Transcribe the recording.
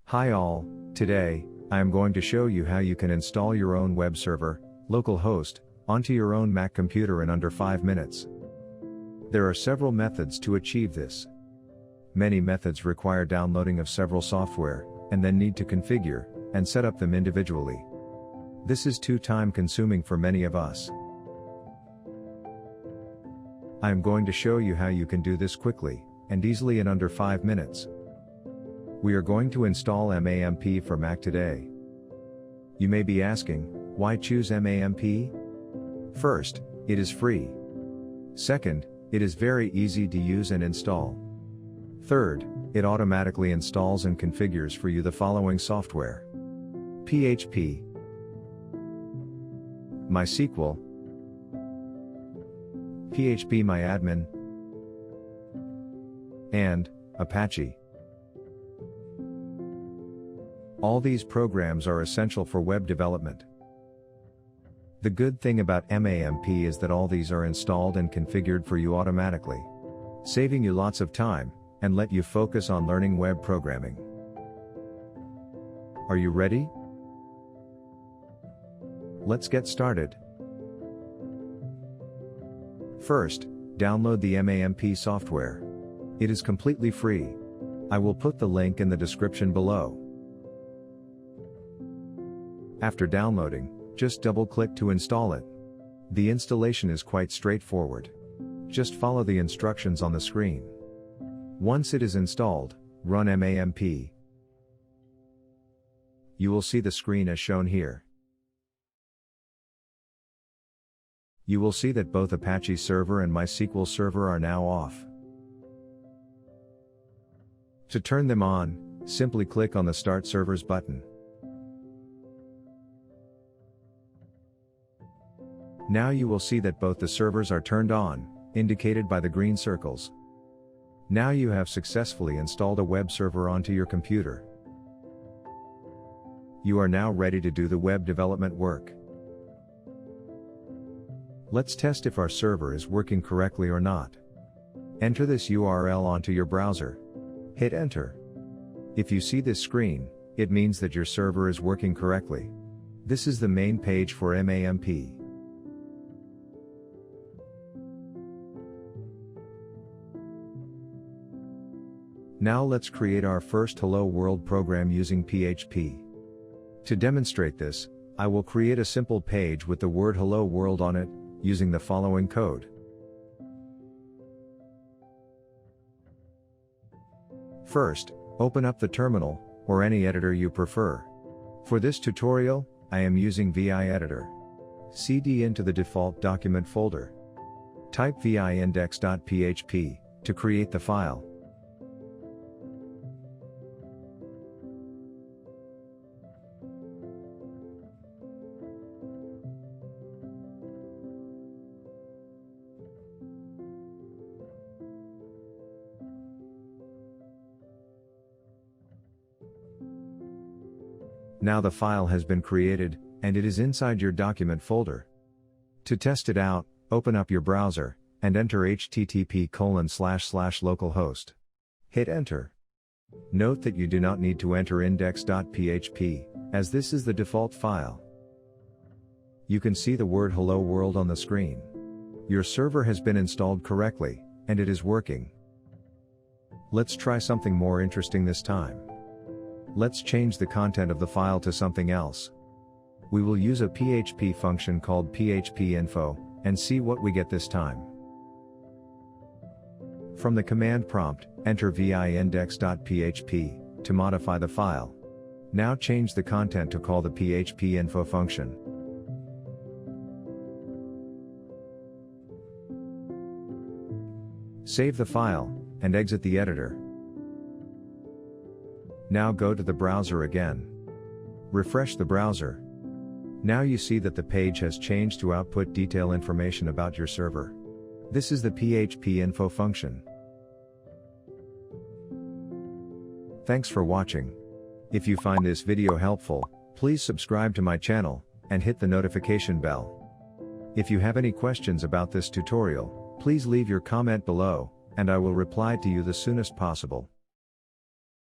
Hi all, today, I am going to show you how you can install your own web server, local host, onto your own Mac computer in under 5 minutes. There are several methods to achieve this. Many methods require downloading of several software, and then need to configure, and set up them individually. This is too time consuming for many of us. I am going to show you how you can do this quickly, and easily in under 5 minutes. We are going to install MAMP for Mac today. You may be asking, why choose MAMP? First, it is free. Second, it is very easy to use and install. Third, it automatically installs and configures for you the following software: PHP, MySQL, PHPMyAdmin, and Apache. All these programs are essential for web development. The good thing about MAMP is that all these are installed and configured for you automatically, saving you lots of time, and let you focus on learning web programming. Are you ready? Let's get started. First, download the MAMP software. It is completely free. I will put the link in the description below. After downloading, just double-click to install it. The installation is quite straightforward. Just follow the instructions on the screen. Once it is installed, run MAMP. You will see the screen as shown here. You will see that both Apache server and MySQL server are now off. To turn them on, simply click on the Start Servers button. Now you will see that both the servers are turned on, indicated by the green circles. Now you have successfully installed a web server onto your computer. You are now ready to do the web development work. Let's test if our server is working correctly or not. Enter this URL onto your browser. Hit enter. If you see this screen, it means that your server is working correctly. This is the main page for MAMP. Now let's create our first Hello World program using PHP. To demonstrate this, I will create a simple page with the word Hello World on it, using the following code. First, open up the terminal, or any editor you prefer. For this tutorial, I am using VI Editor. CD into the default document folder. Type vi-index.php to create the file. Now the file has been created, and it is inside your document folder. To test it out, open up your browser, and enter http://localhost. Hit enter. Note that you do not need to enter index.php, as this is the default file. You can see the word Hello World on the screen. Your server has been installed correctly, and it is working. Let's try something more interesting this time. Let's change the content of the file to something else. We will use a PHP function called phpinfo, and see what we get this time. From the command prompt, enter vi-index.php, to modify the file. Now change the content to call the phpinfo function. Save the file, and exit the editor. Now go to the browser again. Refresh the browser. Now you see that the page has changed to output detail information about your server. This is the phpinfo function. Thanks for watching. If you find this video helpful, please subscribe to my channel, and hit the notification bell. If you have any questions about this tutorial, please leave your comment below, and I will reply to you the soonest possible.